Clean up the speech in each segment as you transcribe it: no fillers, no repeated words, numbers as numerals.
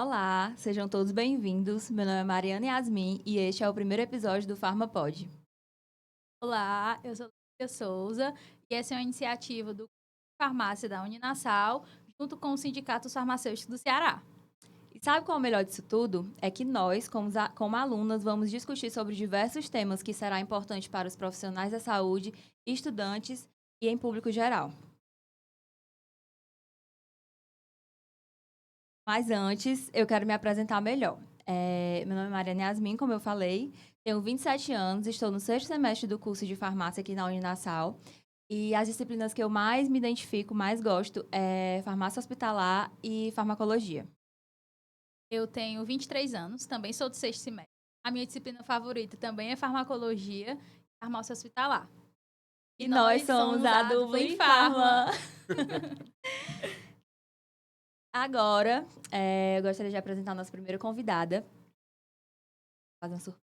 Olá, sejam todos bem-vindos. Meu nome é Mariana Yasmin e este é o primeiro episódio do PharmaPod. Olá, eu sou Lúcia Souza e essa é uma iniciativa do Farmácia da Uninasal, junto com os sindicatos farmacêuticos do Ceará. E sabe qual é o melhor disso tudo? É que nós, como alunas, vamos discutir sobre diversos temas que será importante para os profissionais da saúde, estudantes e em público geral. Mas antes, eu quero me apresentar melhor. Meu nome é Mariana Yasmin, como eu falei, tenho 27 anos, estou no sexto semestre do curso de farmácia aqui na Uninasal. E as disciplinas que eu mais me identifico, mais gosto, é farmácia hospitalar e farmacologia. Eu tenho 23 anos, também sou do sexto semestre. A minha disciplina favorita também é farmacologia e farmácia hospitalar. E E nós nós somos somos a a dupla dupla em em farma. farma. Agora, eu gostaria de apresentar a nossa primeira convidada. Fazer uma surpresa.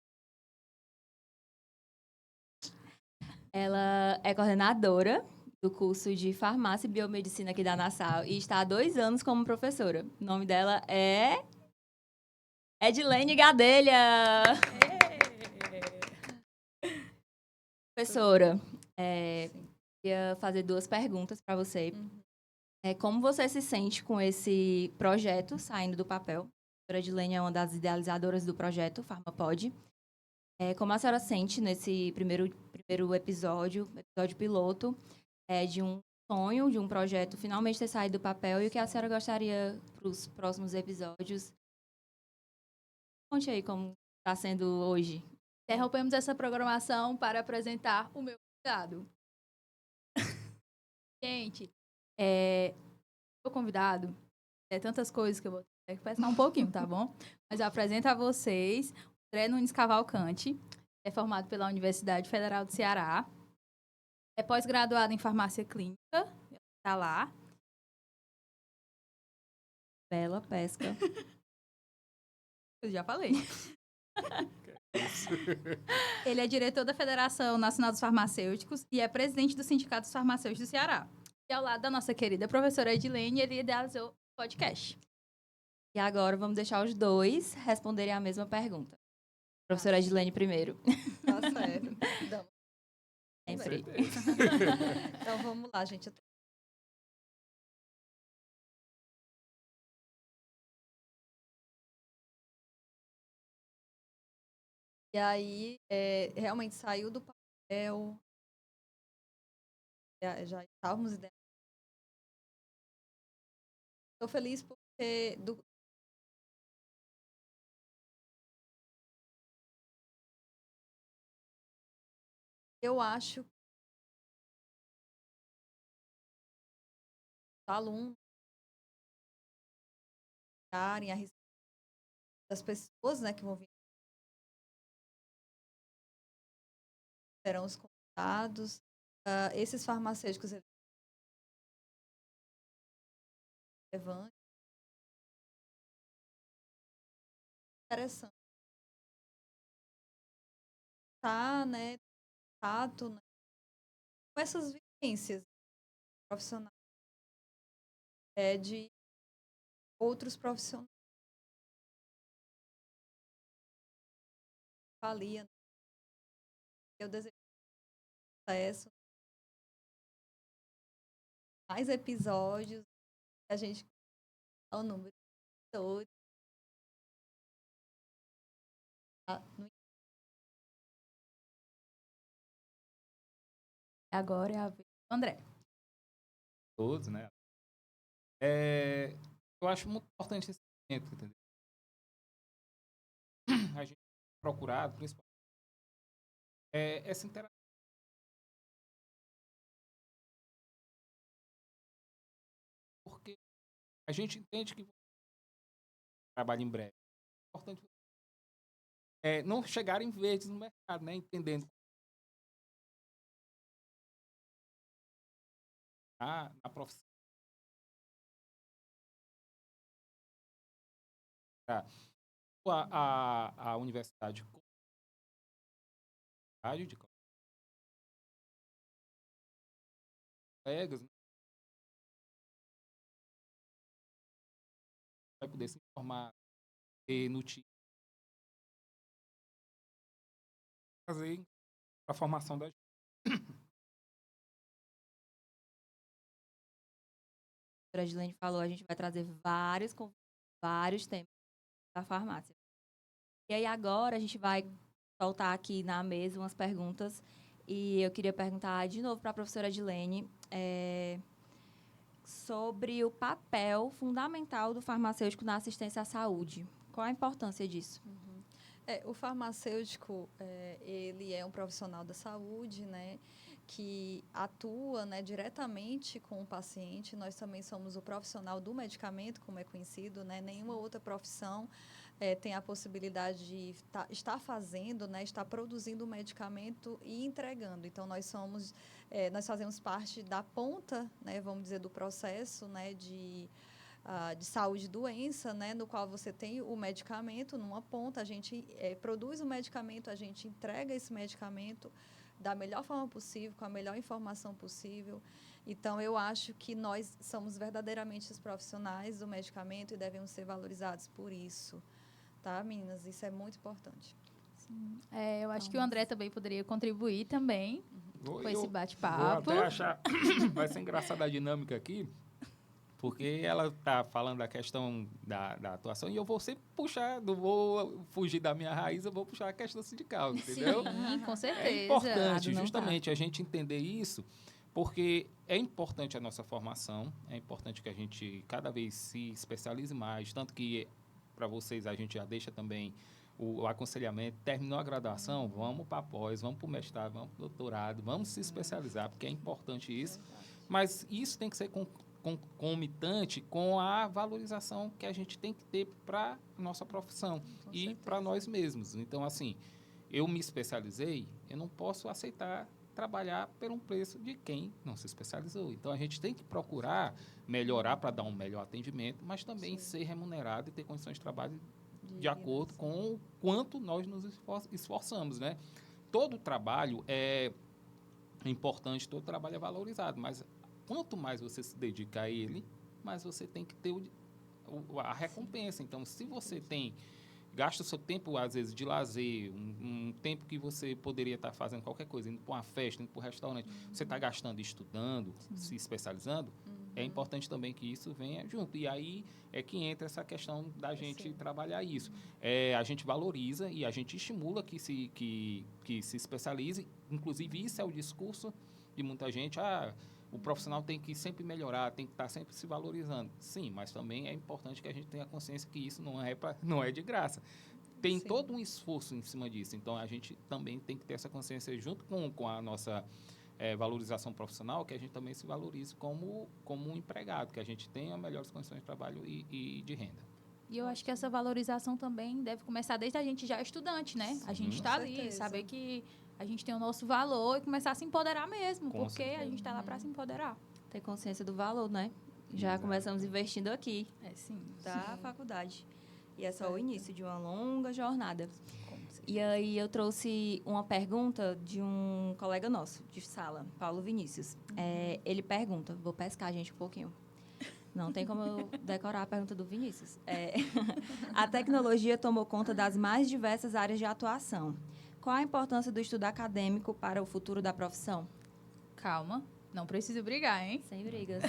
Ela é coordenadora do curso de farmácia e biomedicina aqui da Nassau e está há 2 anos como professora. O nome dela é Edilene Gadelha. Professora, queria fazer 2 perguntas para você. Como você se sente com esse projeto saindo do papel? A professora Edilene é uma das idealizadoras do projeto PharmaPod. Como a senhora sente nesse primeiro episódio piloto, de um sonho, de um projeto finalmente ter saído do papel e o que a senhora gostaria para os próximos episódios? Conte aí como está sendo hoje. Interrompemos essa programação para apresentar o meu convidado. Gente, o convidado é tantas coisas que eu vou ter que pensar um pouquinho, tá bom? Mas eu apresento a vocês André Nunes Cavalcante, é formado pela Universidade Federal do Ceará, é pós-graduado em farmácia clínica, tá lá. Bela pesca. Eu já falei. Ele é diretor da Federação Nacional dos Farmacêuticos e é presidente do Sindicato dos Farmacêuticos do Ceará. E ao lado da nossa querida professora Edilene, ele idealizou o podcast. E agora vamos deixar os dois responderem a mesma pergunta. Professora Edilene primeiro. Tá certo. Sempre. Então vamos lá, gente. E aí, realmente saiu do papel, já estávamos idealizando. Estou feliz porque eu acho que os alunos darem a respeito das pessoas, né, que vão vir, serão os convidados. Esses farmacêuticos relevantes, interessante. Tá, né, tato, né, com essas vivências profissionais, de outros profissionais que avalia, né. Eu desejo sucesso, mais episódios, a gente o número de pessoas, no Agora é a vez do André. Todos, né? Eu acho muito importante esse momento, entendeu? A gente tem procurado, principalmente, essa interação, porque a gente entende que trabalha em breve. É importante não chegarem verdes no mercado, né? Entendendo a profissão. A universidade de colegas, né, vai poder se informar ter notícia, fazer a formação da gente. A Edilene falou, a gente vai trazer vários temas da farmácia. E aí agora a gente vai soltar aqui na mesa umas perguntas. E eu queria perguntar de novo para a professora Edilene sobre o papel fundamental do farmacêutico na assistência à saúde. Qual a importância disso? O farmacêutico, ele é um profissional da saúde, né, que atua, né, diretamente com o paciente. Nós também somos o profissional do medicamento, como é conhecido, né? Nenhuma outra profissão tem a possibilidade de estar fazendo, né, estar produzindo o medicamento e entregando. Então, nós fazemos parte da ponta, né, vamos dizer, do processo, né, de saúde e doença, né, no qual você tem o medicamento numa ponta, a gente produz o medicamento, a gente entrega esse medicamento da melhor forma possível, com a melhor informação possível. Então, eu acho que nós somos verdadeiramente os profissionais do medicamento e devemos ser valorizados por isso. Tá, meninas? Isso é muito importante. Sim. Eu acho que o André também poderia contribuir também com esse bate-papo. Vou até achar... Vai ser engraçada a dinâmica aqui, porque ela está falando da questão da atuação e eu vou sempre puxar, não vou fugir da minha raiz, eu vou puxar a questão sindical, entendeu? Sim, com certeza. É importante justamente a gente entender isso, porque é importante a nossa formação, é importante que a gente cada vez se especialize mais, tanto que para vocês a gente já deixa também o aconselhamento, terminou a graduação, vamos para pós, vamos para o mestrado, vamos para o doutorado, vamos se especializar, porque é importante isso, mas isso tem que ser concomitante com a valorização que a gente tem que ter para a nossa profissão e para nós mesmos. Então, assim, eu me especializei, eu não posso aceitar trabalhar por um preço de quem não se especializou. Então, a gente tem que procurar melhorar para dar um melhor atendimento, mas também ser remunerado e ter condições de trabalho de acordo com o quanto nós nos esforçamos, né? Todo trabalho é importante, todo trabalho é valorizado, mas quanto mais você se dedica a ele, mais você tem que ter a recompensa. Então, se você gasta o seu tempo, às vezes, de lazer, um tempo que você poderia estar fazendo qualquer coisa, indo para uma festa, indo para um restaurante, você está gastando estudando, se especializando, é importante também que isso venha junto. E aí é que entra essa questão da gente trabalhar isso. A gente valoriza e a gente estimula que se especialize. Inclusive, isso é o discurso de muita gente. O profissional tem que sempre melhorar, tem que estar sempre se valorizando. Sim, mas também é importante que a gente tenha consciência que isso não é de graça. Tem todo um esforço em cima disso. Então, a gente também tem que ter essa consciência junto com a nossa valorização profissional, que a gente também se valorize como um empregado, que a gente tenha melhores condições de trabalho e de renda. E eu acho que essa valorização também deve começar desde a gente já estudante, né? A gente está ali, saber que a gente tem o nosso valor e começar a se empoderar mesmo, porque a gente está lá para se empoderar. Ter consciência do valor, né? Já começamos investindo aqui sim. da faculdade. E é só o início de uma longa jornada. E aí eu trouxe uma pergunta de um colega nosso de sala, Paulo Vinícius. Ele pergunta, vou pescar a gente um pouquinho. Não tem como eu decorar a pergunta do Vinícius. A tecnologia tomou conta das mais diversas áreas de atuação. Qual a importância do estudo acadêmico para o futuro da profissão? Calma, não precisa brigar, hein? Sem brigas.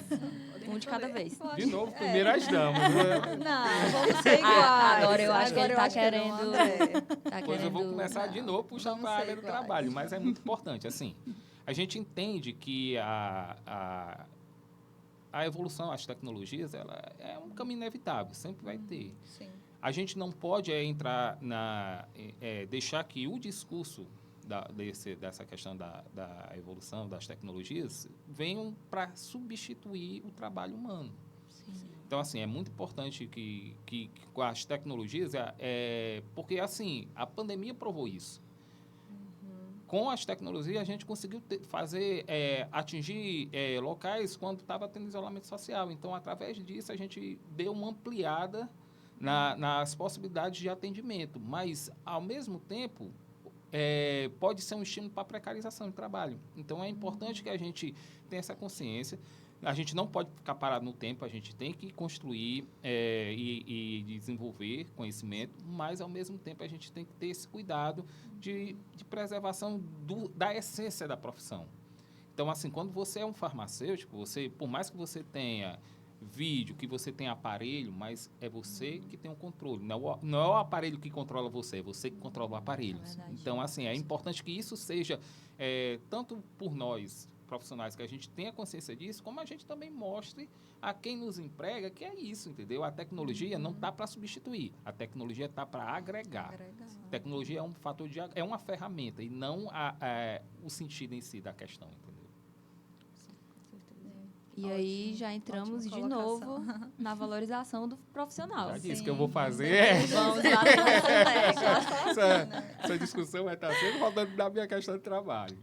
Um de cada vez. De novo, primeiro as damas. Não, vamos ser iguais. Agora eu acho que ele está querendo... Depois eu vou começar de novo, puxando para a área do trabalho. Mas é muito importante. Assim, a gente entende que a evolução, as tecnologias, ela é um caminho inevitável, sempre vai ter. Sim. A gente não pode deixar que o discurso dessa questão da evolução das tecnologias venham para substituir o trabalho humano. Sim. Então, assim, é muito importante que com as tecnologias, porque, assim, a pandemia provou isso. Com as tecnologias, a gente conseguiu atingir locais quando estava tendo isolamento social. Então, através disso, a gente deu uma ampliada nas possibilidades de atendimento. Mas, ao mesmo tempo, pode ser um estímulo para a precarização do trabalho. Então, é importante que a gente tenha essa consciência. a gente não pode ficar parado no tempo, a gente tem que construir e desenvolver conhecimento, mas, ao mesmo tempo, a gente tem que ter esse cuidado de preservação da essência da profissão. Então, assim, quando você é um farmacêutico, por mais que você tenha vídeo, que você tenha aparelho, mas é você que tem o controle. Não é o aparelho que controla você, é você que controla o aparelho. Então, assim, é importante que isso seja, tanto por nós, profissionais, que a gente tenha consciência disso, como a gente também mostre a quem nos emprega que é isso, entendeu? A tecnologia não está para substituir, a tecnologia está para agregar. A tecnologia é um fator é uma ferramenta e não o sentido em si da questão, entendeu? E aí já entramos de novo na valorização do profissional. Já disse que eu vou fazer. Vamos lá no essa discussão vai estar sempre rodando da minha questão de trabalho.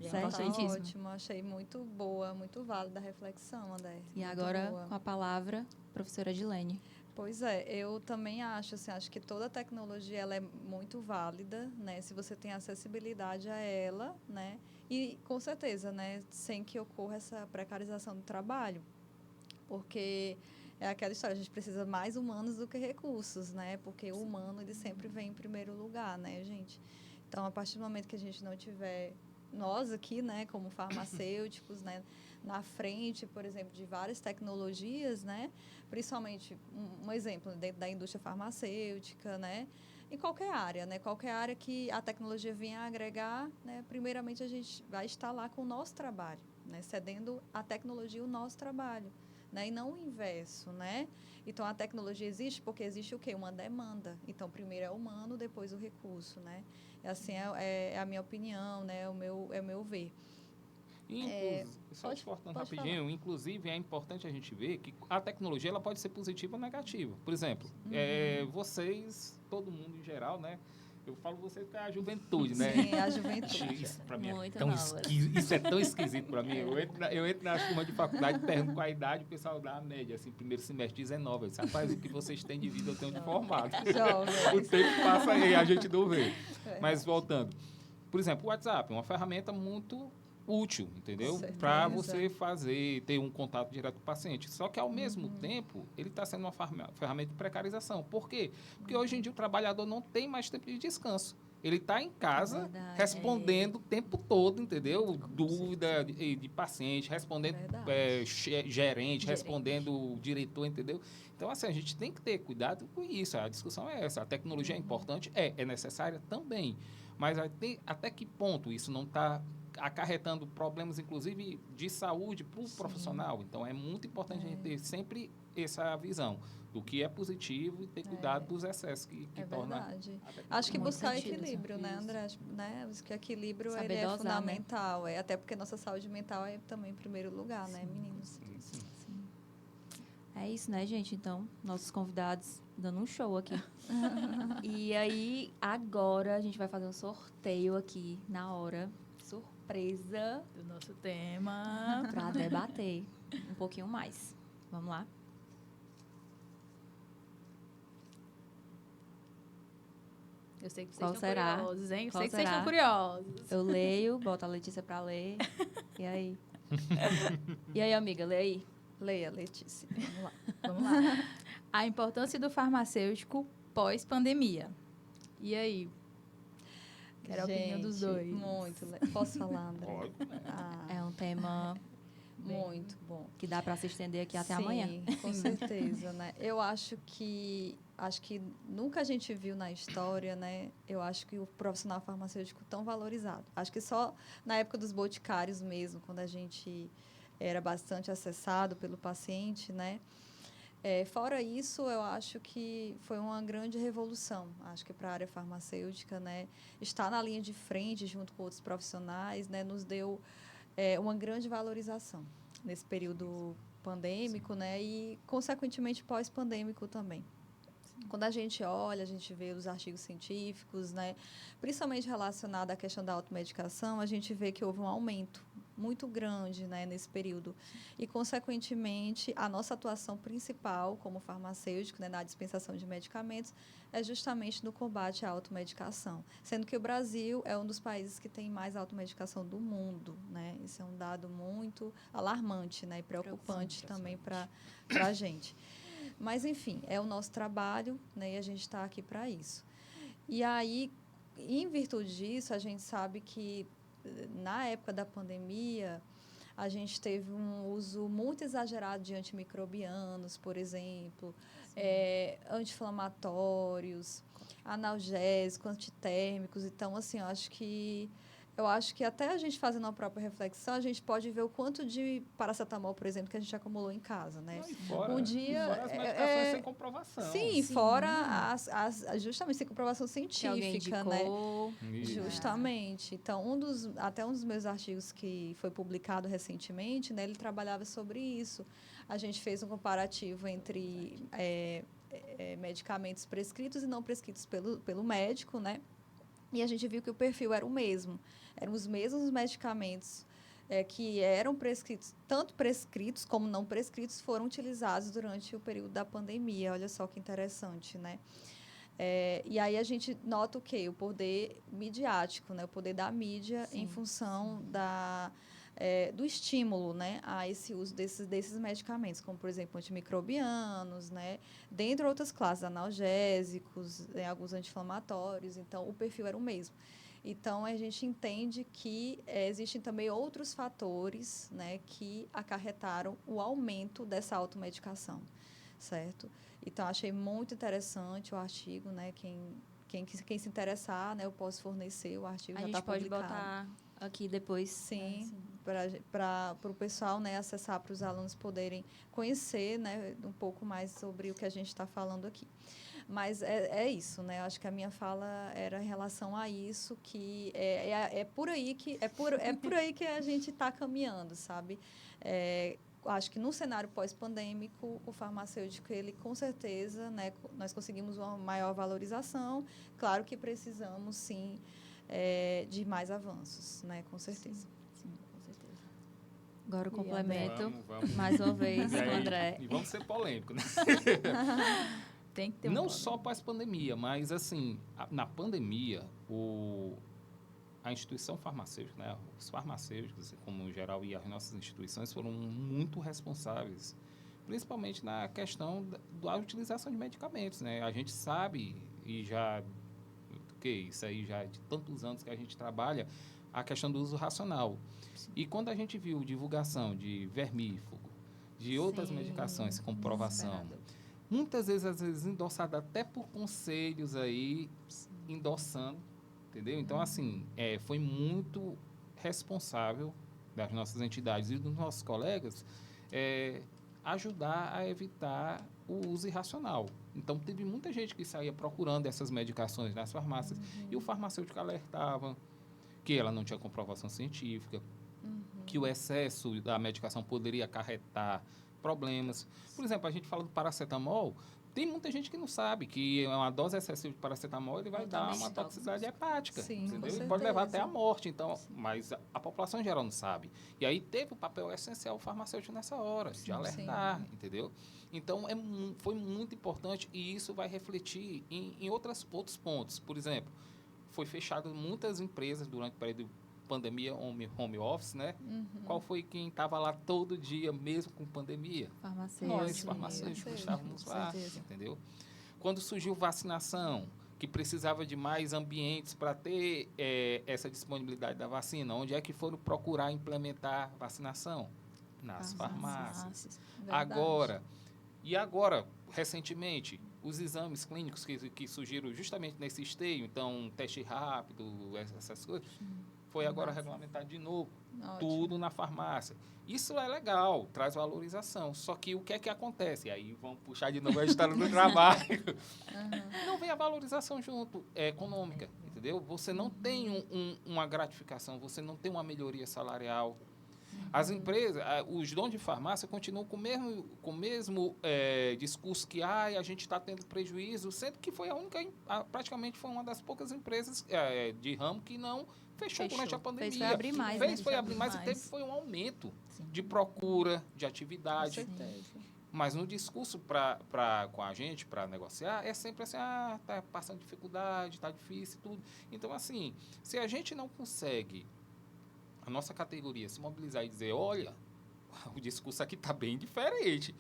Ótimo, achei muito boa, muito válida a reflexão, André. E agora, com a palavra, professora Edilene. Pois é, eu também acho que toda tecnologia ela é muito válida, né? Se você tem acessibilidade a ela, né? E, com certeza, né? Sem que ocorra essa precarização do trabalho. Porque é aquela história, a gente precisa mais humanos do que recursos, né? Porque o humano, ele sempre vem em primeiro lugar, né, gente? Então, a partir do momento que a gente não tiver nós aqui, né, como farmacêuticos, né, na frente, por exemplo, de várias tecnologias, né? Principalmente, um exemplo, dentro da indústria farmacêutica, né? Em qualquer área, né? Qualquer área que a tecnologia venha a agregar, né? Primeiramente, a gente vai estar lá com o nosso trabalho, né? Cedendo a tecnologia o nosso trabalho, né? E não o inverso, né? Então, a tecnologia existe porque existe o quê? Uma demanda. Então, primeiro é o humano, depois o recurso, né? Assim, é a minha opinião, né? É o meu ver. Só te cortando rapidinho, falar. Inclusive é importante a gente ver que a tecnologia ela pode ser positiva ou negativa. Por exemplo, vocês, todo mundo em geral, né? Eu falo você que é a juventude, né? Sim, a juventude. Isso para mim isso é tão esquisito para mim. Eu entro na turma de faculdade, pergunto qual a idade, o pessoal dá a média, assim, primeiro semestre 19. Eu disse, rapaz, o que vocês têm de vida eu tenho de formado. O tempo passa aí, a gente não vê. Mas voltando. Por exemplo, o WhatsApp é uma ferramenta muito útil, entendeu? Para você ter um contato direto com o paciente. Só que, ao mesmo tempo, ele está sendo uma ferramenta de precarização. Por quê? Porque hoje em dia o trabalhador não tem mais tempo de descanso. Ele está em casa respondendo o tempo todo, entendeu? Dúvida de paciente, respondendo gerente, respondendo diretor, entendeu? Então, assim, a gente tem que ter cuidado com isso. A discussão é essa. A tecnologia é importante? É necessária também. Mas até que ponto isso não está acarretando problemas, inclusive, de saúde para o profissional. Então, é muito importante a gente ter sempre essa visão do que é positivo e ter cuidado dos excessos que torna... Verdade. Acho que buscar o equilíbrio, né, André? Né? Acho que o equilíbrio ele é fundamental. Né? Até porque nossa saúde mental é também em primeiro lugar, né, meninos? Sim. É isso, né, gente? Então, nossos convidados dando um show aqui. E aí, agora, a gente vai fazer um sorteio aqui na hora. Surpresa do nosso tema para debater um pouquinho mais. Vamos lá? Eu sei que vocês Qual estão será? curiosos, hein? Qual eu sei que será? vocês estão curiosos. Eu leio, boto a Letícia para ler. E aí? E aí, amiga, lê aí. Leia, Letícia. Vamos lá. A importância do farmacêutico pós-pandemia. E aí? Quero a opinião dos dois. Muito. Posso falar, André? Pode. É um tema muito bom. Que dá para se estender aqui até amanhã. Com certeza, né? Eu acho que nunca a gente viu na história, né? Eu acho que o profissional farmacêutico tão valorizado. Acho que só na época dos boticários mesmo, quando a gente era bastante acessado pelo paciente, né? Fora isso, eu acho que foi uma grande revolução, acho que para a área farmacêutica, né? Estar na linha de frente junto com outros profissionais, né? Nos deu uma grande valorização nesse período pandêmico, né? E, consequentemente, pós-pandêmico também. Quando a gente olha, a gente vê os artigos científicos, né? Principalmente relacionado à questão da automedicação, a gente vê que houve um aumento, muito grande, né, nesse período. E, consequentemente, a nossa atuação principal como farmacêutico, né, na dispensação de medicamentos é justamente no combate à automedicação. Sendo que o Brasil é um dos países que tem mais automedicação do mundo, né? Isso é um dado muito alarmante, né, e preocupante também para a gente. Mas, enfim, é o nosso trabalho, né, e a gente está aqui para isso. E aí, em virtude disso, a gente sabe que, na época da pandemia, a gente teve um uso muito exagerado de antimicrobianos, por exemplo, anti-inflamatórios, analgésicos, antitérmicos. Então, assim, eu acho que até a gente fazendo uma própria reflexão, a gente pode ver o quanto de paracetamol, por exemplo, que a gente acumulou em casa, né? Não, e fora, Um dia, fora as medicações sem comprovação. Sim, fora justamente sem comprovação Que alguém científica, indicou. né? Justamente. Então, até um dos meus artigos que foi publicado recentemente, né, ele trabalhava sobre isso. A gente fez um comparativo entre medicamentos prescritos e não prescritos pelo médico, né? E a gente viu que o perfil era o mesmo. Eram os mesmos medicamentos que eram prescritos, tanto prescritos como não prescritos, foram utilizados durante o período da pandemia. Olha só que interessante, né? E aí a gente nota o quê? O poder midiático, né? O poder da mídia em função do estímulo, né, a esse uso desses medicamentos, como, por exemplo, antimicrobianos, né, dentre outras classes, analgésicos, alguns anti-inflamatórios. Então, o perfil era o mesmo. Então, a gente entende que existem também outros fatores, né, que acarretaram o aumento dessa automedicação, certo? Então, achei muito interessante o artigo, né, quem se interessar, né, eu posso fornecer, o artigo já está publicado. A gente pode botar aqui depois. Sim, para o pessoal, né, acessar, para os alunos poderem conhecer, né, um pouco mais sobre o que a gente está falando aqui. Mas é isso, né? Eu acho que a minha fala era em relação a isso, que é por aí que a gente está caminhando, sabe? Acho que no cenário pós-pandêmico, o farmacêutico, ele com certeza, né, nós conseguimos uma maior valorização. Claro que precisamos, sim, de mais avanços, né? Com certeza. Sim, com certeza. Agora o complemento, vamos. mais uma vez, com o André. E vamos ser polêmicos, né? Tem que ter Não só pós-pandemia, mas, assim, na pandemia, a instituição farmacêutica, né, os farmacêuticos, como em geral, e as nossas instituições foram muito responsáveis, principalmente na questão da utilização de medicamentos, né? A gente sabe, e já, isso aí já é de tantos anos que a gente trabalha, a questão do uso racional. Sim. E quando a gente viu divulgação de vermífugo, de outras medicações, comprovação, muitas vezes, às vezes, endossada até por conselhos aí, endossando, entendeu? Então, assim, foi muito responsável das nossas entidades e dos nossos colegas ajudar a evitar o uso irracional. Então, teve muita gente que saía procurando essas medicações nas farmácias e o farmacêutico alertava que ela não tinha comprovação científica, que o excesso da medicação poderia acarretar problemas. Por exemplo, a gente fala do paracetamol, tem muita gente que não sabe que uma dose excessiva de paracetamol ele vai dar uma toxicidade hepática, entendeu? E pode levar até à morte. Então, mas a população em geral não sabe. E aí teve o papel essencial farmacêutico nessa hora, de alertar, entendeu? Então, foi muito importante e isso vai refletir em outros pontos. Por exemplo, foi fechado muitas empresas durante o período pandemia, home office, né? Qual foi quem estava lá todo dia, mesmo com pandemia? Nós, farmacêuticos, estávamos lá, entendeu? Quando surgiu vacinação, que precisava de mais ambientes para ter essa disponibilidade da vacina, onde é que foram procurar implementar vacinação? Nas farmácias. Agora, recentemente, os exames clínicos que surgiram justamente nesse esteio, então, teste rápido, essas coisas, foi agora regulamentado de novo. Ótimo. Tudo na farmácia. Isso é legal, traz valorização. Só que o que é que acontece? E aí vamos puxar de novo a história do trabalho. Não vem a valorização junto, econômica, entendeu? Você não tem uma gratificação, você não tem uma melhoria salarial. As empresas, os donos de farmácia continuam com o mesmo discurso que a gente está tendo prejuízo, sendo que foi praticamente foi uma das poucas empresas de ramo que não fechou durante a pandemia. Foi abrir mais, Foi abrir mais e teve foi um aumento de procura, de atividade. Com certeza. Mas no discurso com a gente, para negociar, é sempre assim, tá passando dificuldade, tá difícil e tudo. Então, assim, se a gente não consegue, a nossa categoria, se mobilizar e dizer, olha, o discurso aqui tá bem diferente.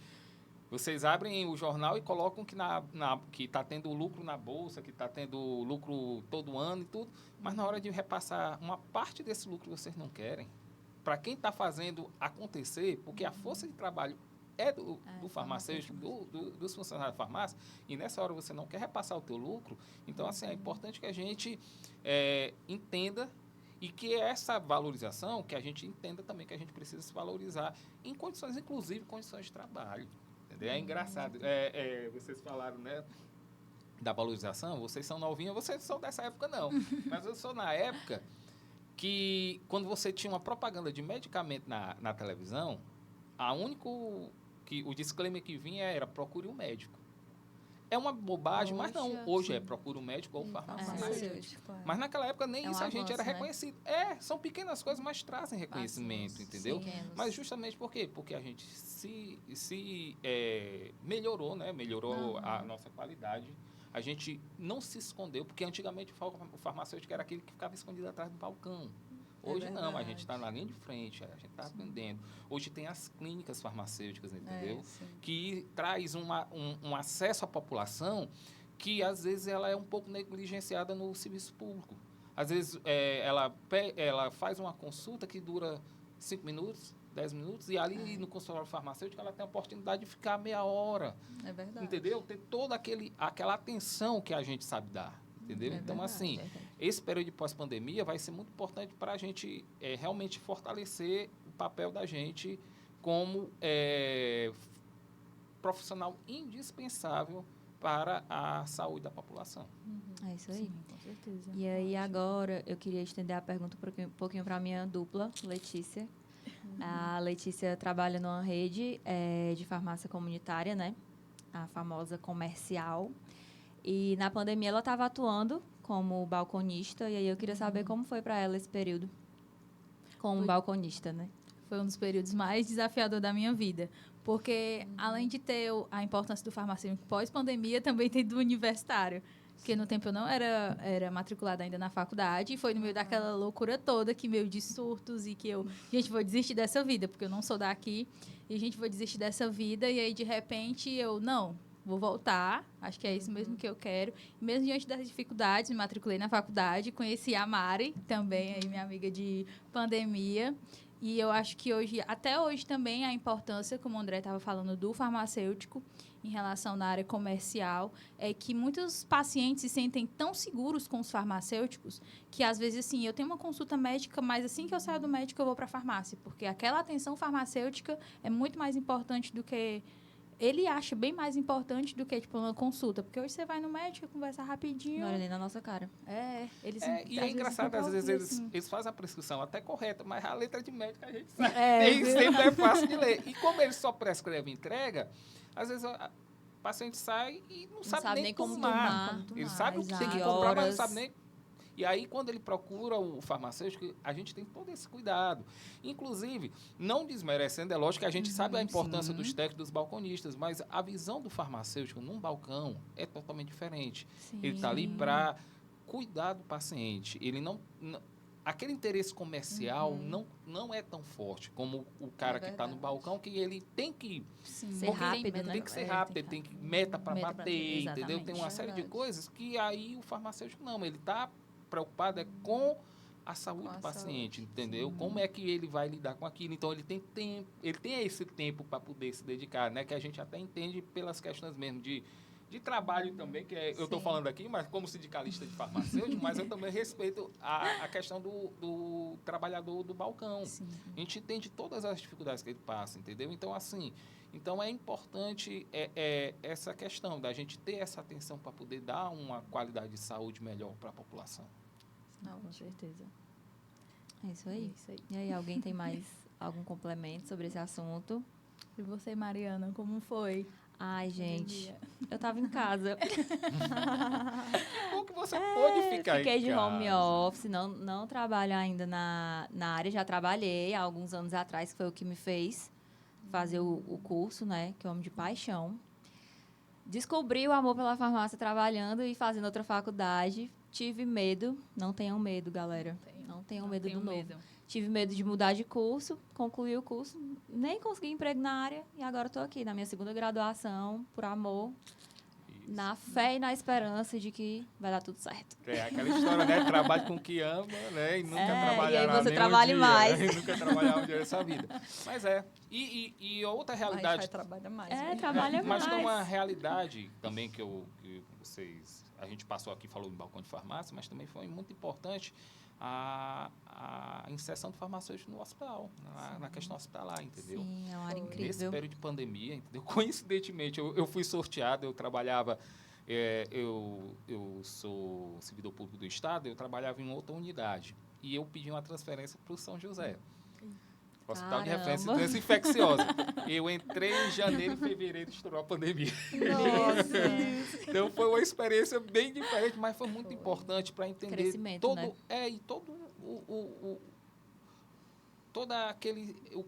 Vocês abrem o jornal e colocam que está tendo lucro na bolsa, que está tendo lucro todo ano e tudo, mas na hora de repassar uma parte desse lucro vocês não querem. Para quem está fazendo acontecer, porque a força de trabalho é do farmacêutico, dos funcionários da farmácia, e nessa hora você não quer repassar o teu lucro, então assim, é importante que a gente entenda e que essa valorização, que a gente entenda também que a gente precisa se valorizar em condições, inclusive condições de trabalho. Entendeu? É engraçado. Vocês falaram, né, da valorização, vocês são novinhos, vocês são dessa época não, mas eu sou na época que quando você tinha uma propaganda de medicamento na televisão, o disclaimer que vinha era procure um médico. É uma bobagem, mas não. Hoje sim. Procure um médico ou um farmacêutico. Farmacêutico, Mas naquela época nem isso a gente era avanço, né? reconhecido. São pequenas coisas, mas trazem reconhecimento, entendeu? Mas justamente por quê? Porque a gente se melhorou, né? Melhorou a nossa qualidade. A gente não se escondeu, porque antigamente o farmacêutico era aquele que ficava escondido atrás do balcão. Hoje não, a gente está na linha de frente, a gente está aprendendo. Hoje tem as clínicas farmacêuticas, entendeu? Que traz um acesso à população que, às vezes, ela é um pouco negligenciada no serviço público. Às vezes, ela faz uma consulta que dura 5 minutos, 10 minutos, e ali no consultório farmacêutico ela tem a oportunidade de ficar meia hora. É verdade. Entendeu? Ter toda aquela atenção que a gente sabe dar. Entendeu? Então, assim, esse período de pós-pandemia vai ser muito importante para a gente realmente fortalecer o papel da gente como profissional indispensável para a saúde da população. É isso aí. Sim, com certeza. E aí, agora, eu queria estender a pergunta um pouquinho para a minha dupla, Letícia. A Letícia trabalha numa rede de farmácia comunitária, né? A famosa Comercial. E na pandemia ela estava atuando como balconista, e aí eu queria saber como foi para ela esse período como balconista, né? Foi um dos períodos mais desafiadores da minha vida. Porque, além de ter a importância do farmacêutico pós-pandemia, também tem do universitário. Porque no tempo eu não era matriculada ainda na faculdade, e foi no meio daquela loucura toda, que meio de surtos, e que gente, vou desistir dessa vida, porque eu não sou daqui, e gente, vou desistir dessa vida, e aí, de repente, vou voltar, acho que é isso mesmo que eu quero. E mesmo diante das dificuldades, me matriculei na faculdade, conheci a Mari, também, aí, minha amiga de pandemia. E eu acho que até hoje também, a importância, como o André estava falando, do farmacêutico em relação na área comercial, é que muitos pacientes se sentem tão seguros com os farmacêuticos que, às vezes, assim, eu tenho uma consulta médica, mas assim que eu saio do médico, eu vou para a farmácia, porque aquela atenção farmacêutica é muito mais importante do que... Ele acha bem mais importante do que, tipo, uma consulta. Porque hoje você vai no médico, conversa rapidinho. Não olha nem na nossa cara. Eles... E é engraçado, às vezes, eles fazem a prescrição até correta, mas a letra de médico a gente sabe. Nem sempre é fácil de ler. E como eles só prescrevem entrega, às vezes o paciente sai e não sabe nem como tomar. Ele sabe o que tem que comprar, mas não sabe nem... E aí, quando ele procura o farmacêutico, a gente tem todo esse cuidado. Inclusive, não desmerecendo, é lógico que a gente sabe a importância dos técnicos, dos balconistas, mas a visão do farmacêutico num balcão é totalmente diferente. Sim. Ele está ali para cuidar do paciente. Ele não aquele interesse comercial não é tão forte como o cara que está no balcão, que ele tem que ser rápido, né? Tem que ser rápido, ele tem que meta para bater, entendeu? Tem uma série de coisas que aí o farmacêutico não, ele está preocupado com a saúde do paciente, entendeu? Sim. Como é que ele vai lidar com aquilo? Então, ele tem tempo, ele tem esse tempo para poder se dedicar, né? Que a gente até entende pelas questões mesmo de trabalho também, que eu estou falando aqui, mas como sindicalista de farmacêutico, mas eu também respeito a questão do trabalhador do balcão. Sim. A gente entende todas as dificuldades que ele passa, entendeu? Então, assim, é importante essa questão da gente ter essa atenção para poder dar uma qualidade de saúde melhor para a população. Não, com certeza. É isso aí. E aí, alguém tem mais algum complemento sobre esse assunto. E você, Mariana, como foi? Ai, gente, eu tava em casa. Bom que você pode ficar Fiquei em de home casa. office, não trabalho ainda na área. Já trabalhei há alguns anos atrás, que foi o que me fez fazer o curso, né? Que eu amo de paixão. Descobri o amor pela farmácia trabalhando e fazendo outra faculdade. Tive medo. Não tenham medo, galera. Não tenham medo do novo. Tive medo de mudar de curso, concluí o curso, nem consegui emprego na área e agora estou aqui na minha segunda graduação, por amor, na fé e na esperança de que vai dar tudo certo. É aquela história, né? Trabalhe com o que ama, né? E nunca trabalhará e aí você nenhum trabalhe dia, mais. Né? E nunca trabalhar um dia nessa vida. Mas E outra A gente realidade... vai trabalhar mais. Trabalha Mas tem mais. uma realidade também que vocês... A gente passou aqui, falou em balcão de farmácia, mas também foi muito importante a inserção do farmacêutico no hospital, na questão hospitalar, entendeu? Sim, é uma área Nesse incrível. período de pandemia, entendeu? Coincidentemente, eu fui sorteado, eu trabalhava... eu sou servidor público do Estado, eu trabalhava em outra unidade. E eu pedi uma transferência para o São José. Hospital de Referência de Doença Infecciosa. Eu entrei em janeiro e fevereiro, estourou a pandemia. Nossa! Então, foi uma experiência bem diferente, mas foi muito importante para entender Crescimento, todo, né? E todo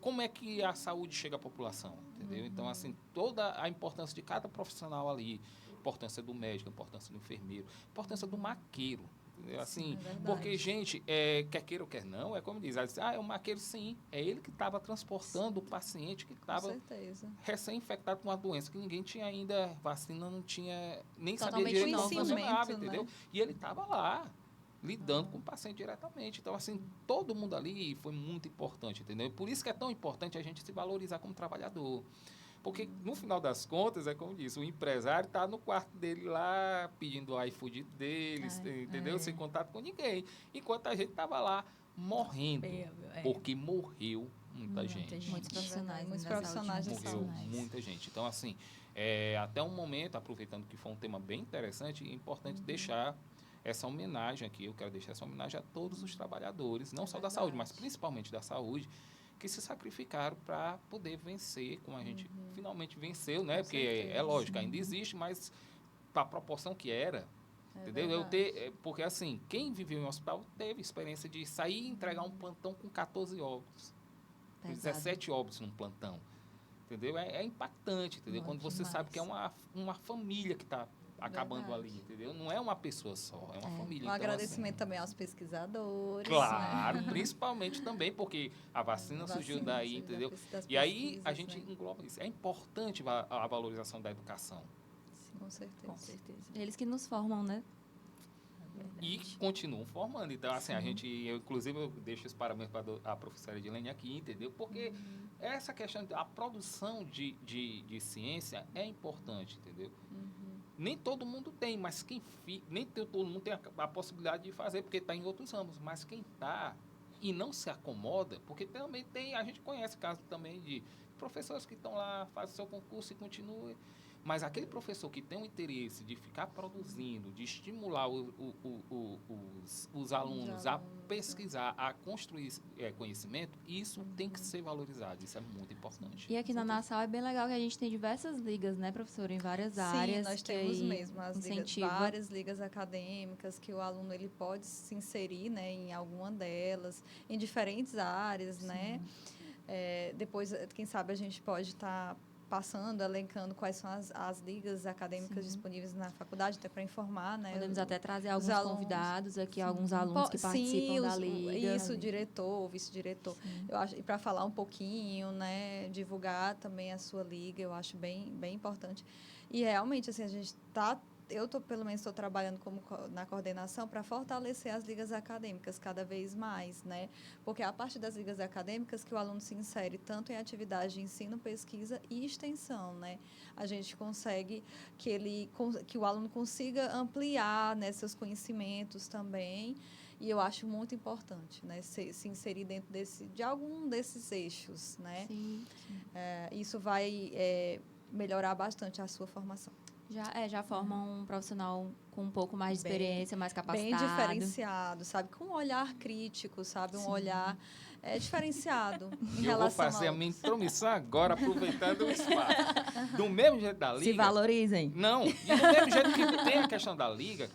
como é que a saúde chega à população, entendeu? Então, assim, toda a importância de cada profissional ali, importância do médico, importância do enfermeiro, importância do maqueiro, entendeu? Assim, porque, gente, quer queira ou quer não, é como diz, é o maqueiro, sim, é ele que estava transportando o paciente que estava recém-infectado com uma doença que ninguém tinha ainda, vacina não tinha, nem sabia direito como funcionava, entendeu? Né? E ele estava lá, lidando com o paciente diretamente. Então, assim, todo mundo ali foi muito importante, entendeu? Por isso que é tão importante a gente se valorizar como trabalhador. Porque, no final das contas, é como disse, o empresário está no quarto dele lá, pedindo o iFood dele, entendeu? Sem contato com ninguém. Enquanto a gente estava lá morrendo, porque morreu muita gente. Muitos profissionais. Muitos profissionais de morreu saúde. muita gente. Então, assim, até um momento, aproveitando que foi um tema bem interessante, é importante deixar essa homenagem aqui. Eu quero deixar essa homenagem a todos os trabalhadores, não só da saúde, mas principalmente da saúde, que se sacrificaram para poder vencer, como a gente finalmente venceu, né? Porque é lógico, ainda existe, mas para a proporção que era, entendeu? Porque assim, quem viveu em um hospital teve experiência de sair e entregar um plantão com 14 óbitos, 17 óbitos num plantão, entendeu? É impactante, entendeu? Quando você sabe que é uma família que está acabando ali, entendeu? Não é uma pessoa só, é uma família. Um agradecimento também aos pesquisadores. Claro, principalmente também, porque a vacina surgiu daí, entendeu? E aí a gente engloba isso. É importante a valorização da educação. Sim, com certeza. Eles que nos formam, né? E continuam formando. Então, assim, inclusive, eu deixo esse parabéns para a professora Edilene aqui, entendeu? Porque essa questão, a produção de ciência é importante, entendeu? Nem todo mundo tem, mas nem todo mundo tem a possibilidade de fazer, porque está em outros ramos. Mas quem está e não se acomoda, porque também a gente conhece casos também de professores que estão lá, fazem seu concurso e continuam. Mas aquele professor que tem o interesse de ficar produzindo, de estimular os alunos a pesquisar, a construir conhecimento, isso tem que ser valorizado, isso é muito importante. E aqui na Nassau é bem legal que a gente tem diversas ligas, né, professora, em várias áreas. Sim, nós temos mesmo várias ligas acadêmicas que o aluno ele pode se inserir, né, em alguma delas, em diferentes áreas, né? Depois, quem sabe, a gente pode estar passando, elencando quais são as ligas acadêmicas disponíveis na faculdade, até para informar, né? Podemos até trazer alguns convidados aqui, alguns alunos que participam da liga. Isso, diretor, vice-diretor. Eu acho, e para falar um pouquinho, né, divulgar também a sua liga, eu acho bem, bem importante. E realmente, assim, pelo menos estou trabalhando na coordenação para fortalecer as ligas acadêmicas cada vez mais, né? Porque é a partir das ligas acadêmicas que o aluno se insere tanto em atividade de ensino, pesquisa e extensão, né? A gente consegue que o aluno consiga ampliar, né, seus conhecimentos também. E eu acho muito importante, né, se inserir dentro de algum desses eixos, né? Sim. Isso vai melhorar bastante a sua formação. Já forma um profissional com um pouco mais de Bem- experiência, mais capacitado. Bem diferenciado, sabe? Com um olhar crítico, sabe? Um olhar diferenciado em E eu vou relação fazer a a minha outros. intromissão agora, aproveitando o espaço. Do mesmo jeito da Se liga... valorizem. Não, e do mesmo jeito que tem a questão da liga,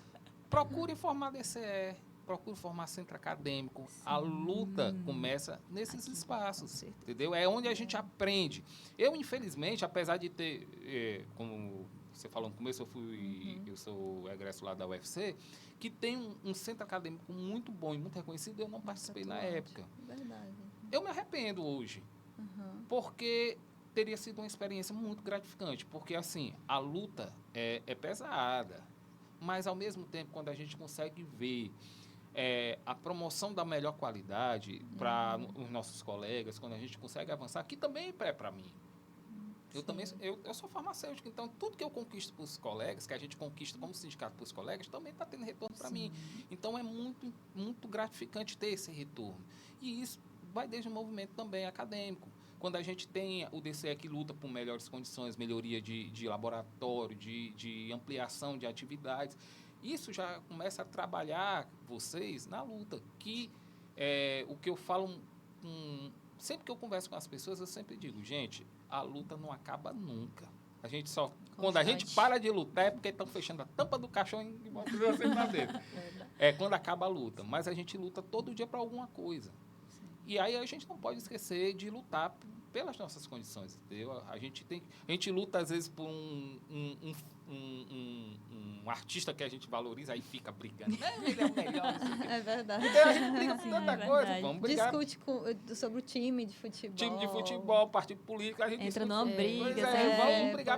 procure formar DCE, procure formar centro acadêmico. A luta começa nesses espaços, entendeu? É onde a gente aprende. Eu, infelizmente, apesar de ter, como você falou no começo, eu sou egresso lá da UFC, que tem um centro acadêmico muito bom e muito reconhecido, eu não participei na época. Verdade. Eu me arrependo hoje, porque teria sido uma experiência muito gratificante, porque assim, a luta é pesada, mas ao mesmo tempo, quando a gente consegue ver a promoção da melhor qualidade para os nossos colegas, quando a gente consegue avançar, que também é para mim. Eu sou farmacêutico, então tudo que eu conquisto para os colegas, que a gente conquista como sindicato para os colegas, também está tendo retorno para mim. Então é muito, muito gratificante ter esse retorno. E isso vai desde o movimento também acadêmico. Quando a gente tem o DCE que luta por melhores condições, melhoria de laboratório, de ampliação de atividades, isso já começa a trabalhar vocês na luta. Que o que eu falo, sempre que eu converso com as pessoas, eu sempre digo, gente, a luta não acaba nunca. A gente só... Quando a gente para de lutar é porque estão fechando a tampa do caixão e botando você para dentro. É quando acaba a luta. Mas a gente luta todo dia para alguma coisa. E aí a gente não pode esquecer de lutar pelas nossas condições, entendeu? A gente luta às vezes por um artista que a gente valoriza, aí fica brigando. Ele é o melhor, não sei o quê. É verdade. Então a gente briga por tanta coisa, verdade. vamos brigar. Discute sobre o time de futebol. Time de futebol, partido político, a gente Entra discute. numa briga, Vamos brigar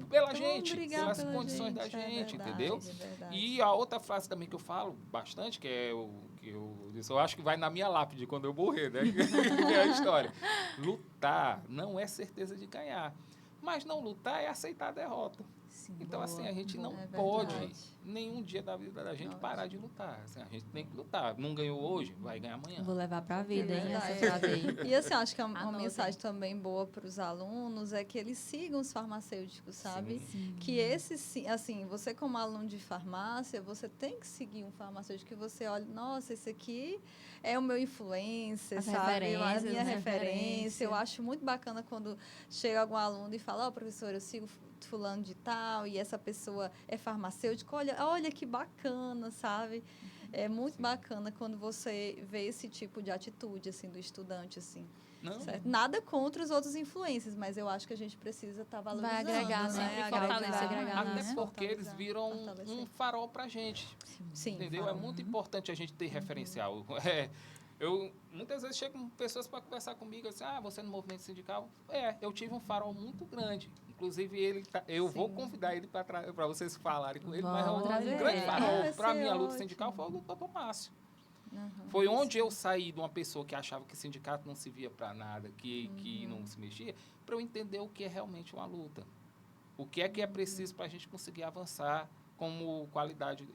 pela Vamos gente, brigar pelas pela condições da gente, verdade, entendeu? É verdade. E a outra frase também que eu falo bastante, que é o que eu disse, eu acho que vai na minha lápide quando eu morrer, né? Que é a história. Lutar não é certeza de ganhar, mas não lutar é aceitar a derrota. Sim, Então, assim, a gente não É pode, verdade. nenhum dia da vida da gente, parar de lutar. Assim, a gente tem que lutar. Não ganhou hoje, vai ganhar amanhã. Vou levar pra vida, hein, essa verdade. frase aí. E assim, acho que uma Anotem. mensagem também boa para os alunos é que eles sigam os farmacêuticos, sabe? Sim. Que esse, assim, você como aluno de farmácia, você tem que seguir um farmacêutico que você olha, nossa, esse aqui é o meu influencer, As sabe? A referências, minha né? referência. Eu acho muito bacana quando chega algum aluno e fala, professor, eu sigo fulano de tal e essa pessoa é farmacêutico, olha que bacana, sabe? É muito bacana quando você vê esse tipo de atitude, assim, do estudante, assim. Não, Certo? Nada contra os outros influencers, mas eu acho que a gente precisa estar valorizando, agregar, né? sempre fortalecer agregar, até né? porque eles viram fortalecer. um farol pra gente. Sim, Entendeu? É muito importante a gente ter referencial. Eu muitas vezes chegam pessoas para conversar comigo assim, você é no movimento sindical? Eu tive um farol muito grande. Inclusive, eu vou convidar ele para vocês falarem com ele, mas Vamos um trazer grande ele. farol para a ser minha luta ótimo. sindical foi o doutor Márcio. Uhum. Foi onde eu saí de uma pessoa que achava que sindicato não se via para nada, que não se mexia, para eu entender o que é realmente uma luta. O que é preciso para a gente conseguir avançar como qualidade,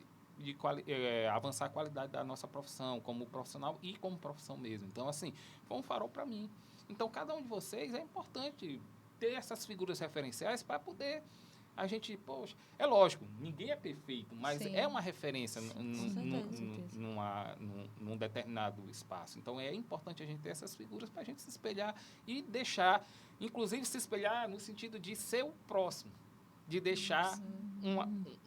avançar a qualidade da nossa profissão, como profissional e como profissão mesmo. Então, assim, foi um farol para mim. Então, cada um de vocês é importante ter essas figuras referenciais para poder a gente, poxa, é lógico, ninguém é perfeito, mas Sim. é uma referência certeza. num determinado espaço. Então, é importante a gente ter essas figuras para a gente se espelhar e deixar, inclusive se espelhar no sentido de ser o próximo, de deixar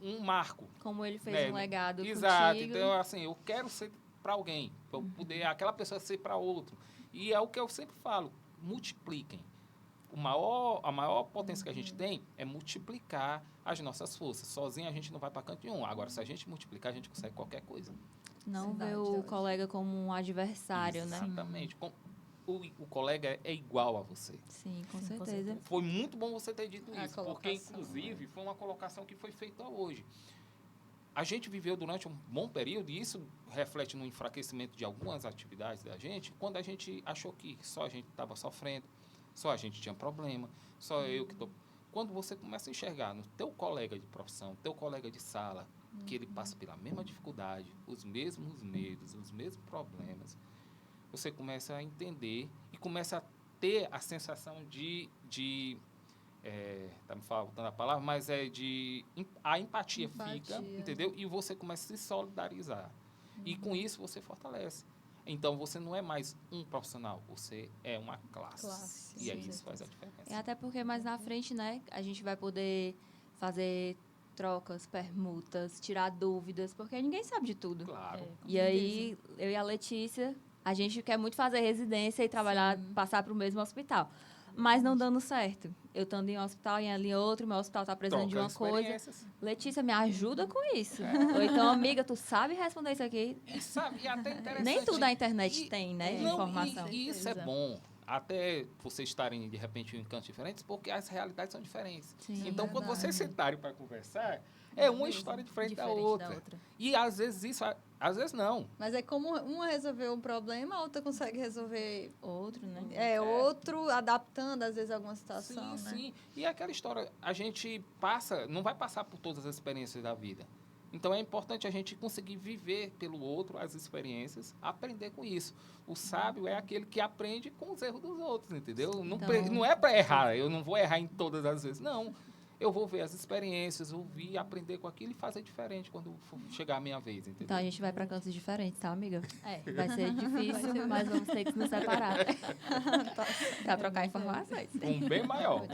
um marco. Como ele fez né? um legado Exato. contigo. Então, assim, eu quero ser para alguém, para poder aquela pessoa ser para outro. E é o que eu sempre falo, multipliquem. A maior potência que a gente tem é multiplicar as nossas forças. Sozinho a gente não vai para canto nenhum. Agora, se a gente multiplicar, a gente consegue qualquer coisa. Não Verdade, ver o verdade. colega como um adversário, né? Exatamente. O colega é igual a você. Sim, com Sim, com certeza. Foi muito bom você ter dito A isso, porque, colocação, inclusive, foi uma colocação que foi feita hoje. A gente viveu durante um bom período, e isso reflete no enfraquecimento de algumas atividades da gente, quando a gente achou que só a gente estava sofrendo, só a gente tinha problema, só eu que estou... Quando você começa a enxergar no teu colega de profissão, teu colega de sala, que ele passa pela mesma dificuldade, os mesmos medos, os mesmos problemas, você começa a entender e começa a ter a sensação de tá me faltando a palavra, mas a empatia fica, entendeu? E você começa a se solidarizar. E com isso você fortalece. Então, você não é mais um profissional, você é uma classe. E aí isso faz a diferença. Até porque mais na frente, né, a gente vai poder fazer trocas, permutas, tirar dúvidas, porque ninguém sabe de tudo. Claro. E aí, eu e a Letícia, a gente quer muito fazer residência e trabalhar, passar para o mesmo hospital. Mas não dando certo. Eu estando em um hospital e ali em outro, meu hospital está precisando de uma coisa. Letícia, me ajuda com isso. Ou então, amiga, tu sabe responder isso aqui? E até interessante. Nem tudo a internet tem, né, de informação. E isso é bom. Até vocês estarem, de repente, em cantos diferentes, porque as realidades são diferentes. Sim, então, quando vocês sentarem para conversar, é uma história diferente da outra. E, às vezes, isso... Às vezes, não. Mas é como uma resolveu um problema, a outra consegue resolver... Outro, né? Outro, adaptando, às vezes, alguma situação, né? Sim. E aquela história, a gente não vai passar por todas as experiências da vida. Então, é importante a gente conseguir viver pelo outro as experiências, aprender com isso. O sábio é aquele que aprende com os erros dos outros, entendeu? Então, não é para errar, eu não vou errar em todas as vezes, não. Eu vou ver as experiências, ouvir, aprender com aquilo e fazer diferente quando chegar a minha vez, entendeu? Então, a gente vai para cantos diferentes, tá, amiga? Vai ser difícil, mas vamos ter que nos separar. Para trocar informações. Um bem maior.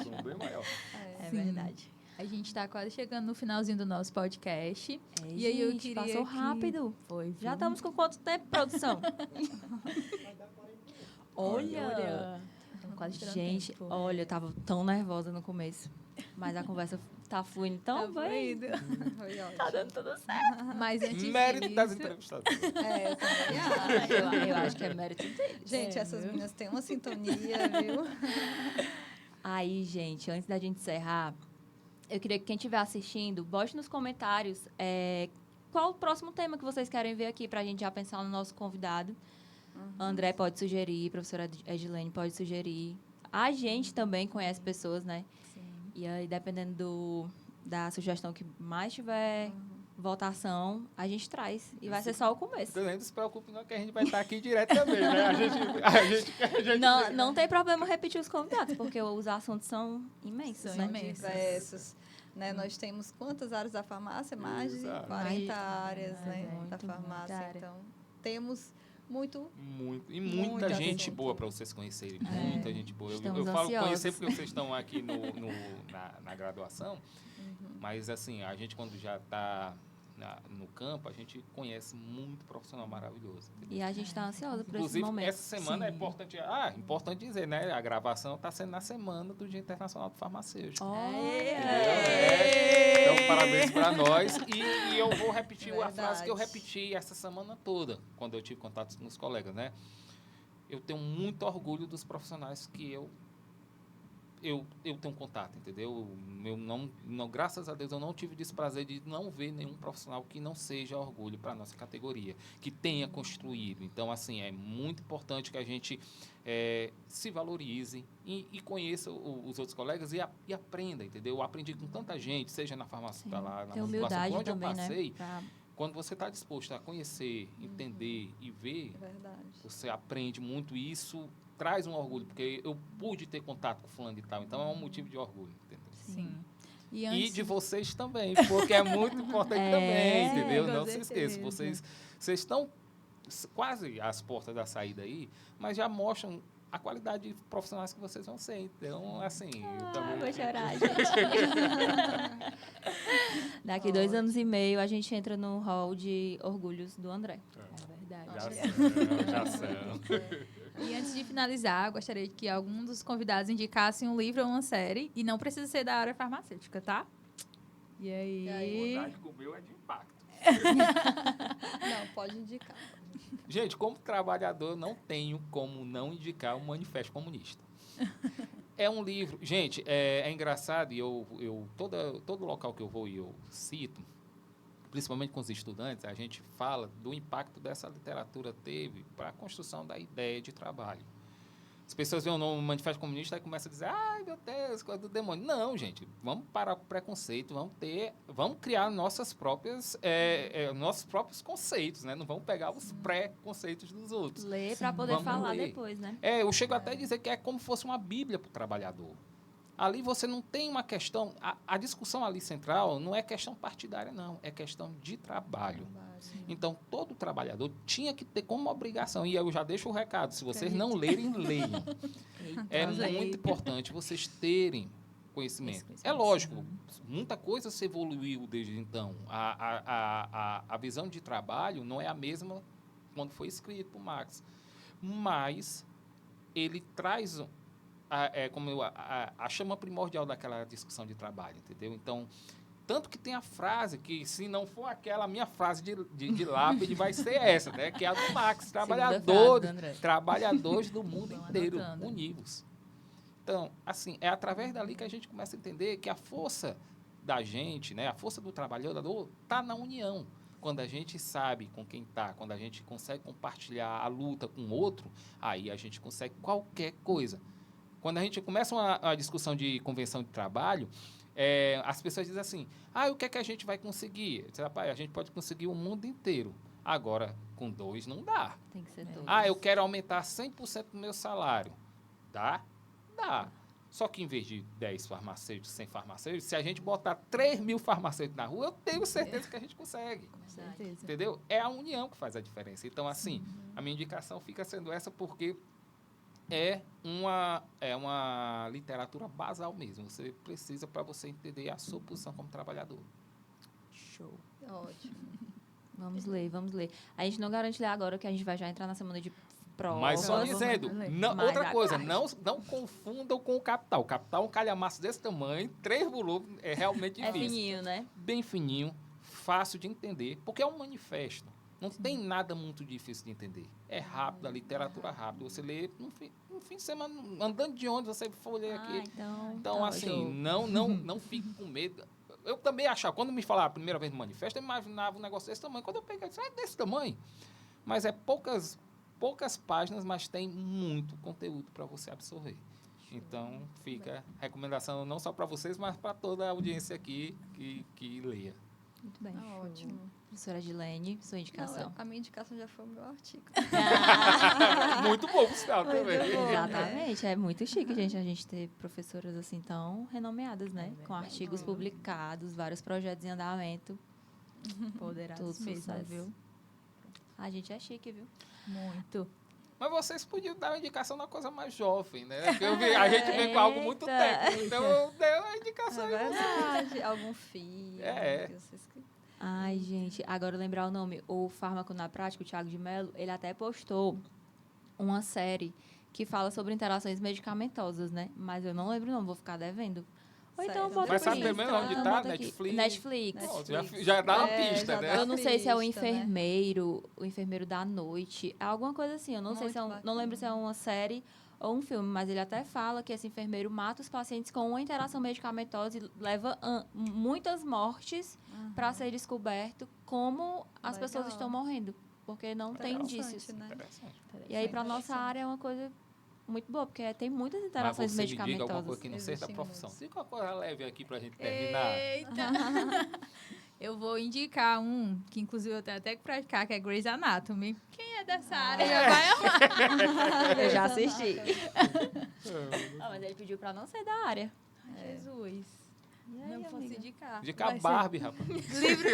É verdade. A gente está quase chegando no finalzinho do nosso podcast. E aí, eu queria passou rápido. Foi. Já estamos com quanto tempo, produção? Olha! Quase gente, tempo. olha, eu tava tão nervosa no começo. Mas a conversa tá fluindo tão bem. Foi ótimo. Tá dando tudo certo. Mas antes Mérito disso, das entrevistadas. Eu também acho. Eu acho que é mérito deles. Gente, essas meninas têm uma sintonia, viu? Aí, gente, antes da gente encerrar, eu queria que quem estiver assistindo, bote nos comentários qual o próximo tema que vocês querem ver aqui pra gente já pensar no nosso convidado. André pode sugerir, a professora Edilene pode sugerir. A gente também conhece pessoas, né? Sim. E aí, dependendo da sugestão que mais tiver votação, a gente traz. E vai ser só o começo. Não se preocupe, não, que a gente vai estar aqui direto também, né? A gente Não tem problema repetir os convidados, porque os assuntos são imensos, São né? imensos. Diversos. Né? Nós temos quantas áreas da farmácia? Mais de 40 áreas, né? Da farmácia. Então, temos muita gente assunto. boa para vocês conhecerem. Muita gente boa. Eu Estamos falo ansiosos. conhecer porque vocês estão aqui na graduação, mas assim, a gente quando já está no campo, a gente conhece muito profissional maravilhoso. Entendeu? E a gente está ansiosa por Inclusive, esse momento. essa semana é importante. Importante dizer, né? A gravação está sendo na semana do Dia Internacional do Farmacêutico. Então, parabéns para nós. E eu vou repetir a frase que eu repeti essa semana toda, quando eu tive contato com os colegas, né? Eu tenho muito orgulho dos profissionais que eu tenho contato, entendeu? Eu não, graças a Deus, eu não tive desprazer de não ver nenhum profissional que não seja orgulho para a nossa categoria, que tenha construído. Então, assim, é muito importante que a gente se valorize e conheça os outros colegas e aprenda, entendeu? Eu aprendi com tanta gente, seja na farmácia hospitalar, na humildade onde também, eu passei. Né? Quando você está disposto a conhecer, entender e ver, você aprende muito e isso traz um orgulho, porque eu pude ter contato com fulano e tal, então é um motivo de orgulho, entendeu? Sim. E de vocês também, porque é muito importante também, entendeu? Não se esqueça, vocês estão quase às portas da saída aí, mas já mostram a qualidade de profissionais que vocês vão ser. Então, assim... eu também... Vou chorar, gente. Daqui 2 anos e meio, a gente entra no hall de orgulhos do André. É verdade. Já são. E antes de finalizar, eu gostaria que algum dos convidados indicassem um livro ou uma série, e não precisa ser da área farmacêutica, tá? E aí... A vontade com o meu é de impacto. Não, pode indicar. Gente, como trabalhador, não tenho como não indicar o Manifesto Comunista. É um livro... Gente, é engraçado, e todo local que eu vou e eu cito, principalmente com os estudantes, a gente fala do impacto dessa literatura teve para a construção da ideia de trabalho. As pessoas veem o nome Manifesto Comunista e começam a dizer, ai, meu Deus, coisa do demônio. Não, gente, vamos parar com o preconceito, vamos criar nossos próprios conceitos, né? Não vamos pegar os pré-conceitos dos outros. Ler para poder falar depois, né? Eu chego até a dizer que é como se fosse uma bíblia para o trabalhador. Ali você não tem uma questão... A discussão ali central não é questão partidária, não. É questão de trabalho. Então, todo trabalhador tinha que ter como obrigação. E eu já deixo o recado. Se vocês não lerem, leiam. É muito importante vocês terem conhecimento. É lógico, muita coisa se evoluiu desde então. A visão de trabalho não é a mesma quando foi escrito por Marx. Mas ele traz a chama primordial daquela discussão de trabalho, entendeu? Então, tanto que tem a frase que, se não for aquela, a minha frase de lápide vai ser essa, né? Que é a do Marx, trabalhadores do mundo inteiro, univos. Então, assim, é através dali que a gente começa a entender que a força da gente, né? A força do trabalhador está na união. Quando a gente sabe com quem está, quando a gente consegue compartilhar a luta com o outro, aí a gente consegue qualquer coisa. Quando a gente começa uma discussão de convenção de trabalho, as pessoas dizem assim, o que é que a gente vai conseguir? Rapaz, a gente pode conseguir o mundo inteiro. Agora, com 2 não dá. Tem que ser 2. Eu quero aumentar 100% do meu salário. Dá? Dá. Só que em vez de 10 farmacêuticos, 100 farmacêuticos, se a gente botar 3.000 farmacêuticos na rua, eu tenho certeza que a gente consegue. Com certeza. Entendeu? É a união que faz a diferença. Então, assim, a minha indicação fica sendo essa porque é uma literatura basal mesmo. Você precisa para você entender a sua posição como trabalhador. Show. Ótimo. Vamos ler. A gente não garante ler agora, que a gente vai já entrar na semana de provas. Mas só dizendo, outra coisa, não confundam com o Capital. O Capital é um calhamaço desse tamanho, 3 volumes, é realmente difícil. É fininho, né? Bem fininho, fácil de entender, porque é um manifesto. Não tem nada muito difícil de entender. É rápido, a literatura é rápida. Você lê no fim de semana, andando de ônibus, você folheia aqui. Então assim, não fique com medo. Eu também achava, quando me falaram a primeira vez no manifesto, eu imaginava um negócio desse tamanho. Quando eu peguei, eu disse, desse tamanho. Mas é poucas páginas, mas tem muito conteúdo para você absorver. Então, fica a recomendação não só para vocês, mas para toda a audiência aqui que leia. Muito bem. Ótimo. Professora Gilene, sua indicação. Não, a minha indicação já foi o meu artigo. Muito bom, Gustavo, também. Exatamente. É muito chique, gente, a gente ter professoras assim tão renomeadas, né? Com artigos publicados, vários projetos em andamento. Empoderados Tudo mesmo, sucesso. viu? A gente é chique, viu? Muito. Mas vocês podiam dar uma indicação na coisa mais jovem, né? Porque a gente vem com algo muito técnico, então eu dei uma indicação. É verdade. Algum filho. Que vocês... Ai, gente, agora lembrar o nome. O Fármaco na Prática, o Thiago de Mello, ele até postou uma série que fala sobre interações medicamentosas, né? Mas eu não lembro o nome, vou ficar devendo. Ou então bota Mas sabe aqui. também onde tá? Netflix. Já dá uma pista, né? Eu não sei se é o enfermeiro da noite, é alguma coisa assim. Eu não sei se não lembro se é uma série ou um filme, mas ele até fala que esse enfermeiro mata os pacientes com uma interação medicamentosa e leva muitas mortes para ser descoberto como as pessoas estão morrendo, porque não tem indícios. Né? E aí, para nossa área, é uma coisa muito boa, porque tem muitas interações Mas você medicamentosas. Me diga alguma coisa que não seja da profissão. Diga uma coisa leve aqui pra gente terminar. Eita! Eu vou indicar um, que inclusive eu tenho até que praticar, que é Grey's Anatomy. Quem é dessa área já vai amar. Eu já assisti. Mas ele pediu pra não ser da área. Jesus. Aí, não posso indicar. Indicar Barbie, rapaz. Livro.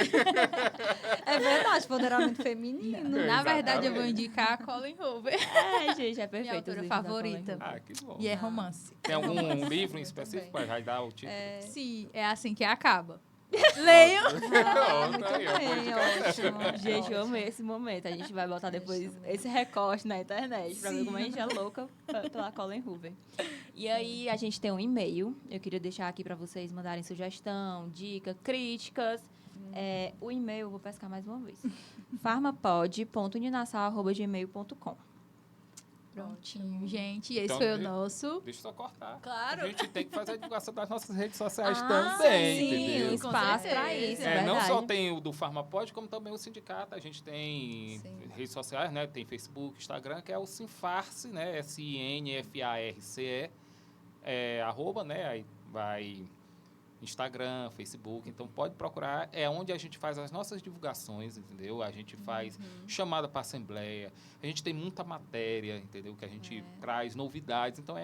É verdade, empoderamento feminino. Na verdade, eu vou indicar a Colin Hoover. Gente, é perfeito. Minha autora favorita. Que bom. E é romance. Tem algum livro em específico para já dar o título? Sim, é assim que acaba. Leio. Ótimo. Gente, eu amei esse momento. A gente vai botar depois esse recorte na internet pra ver como a gente é louca pela Colin Hoover. E aí, a gente tem um e-mail. Eu queria deixar aqui pra vocês mandarem sugestão, dica, críticas. O e-mail, eu vou pescar mais uma vez. farmapod.uninassal@gmail.com. Prontinho, gente. Esse Então, foi o nosso. Deixa eu só cortar. Claro. A gente tem que fazer a divulgação das nossas redes sociais Ah, também, sim, entendeu? espaço pra isso, é não verdade. só tem o do Farmapod, como também o sindicato. A gente tem redes sociais, né? Tem Facebook, Instagram, que é o Sinfarce, né? SINFARCE, @, né? Aí vai Instagram, Facebook, então pode procurar, é onde a gente faz as nossas divulgações, entendeu? A gente faz chamada para assembleia, a gente tem muita matéria, entendeu? Que a gente traz novidades, então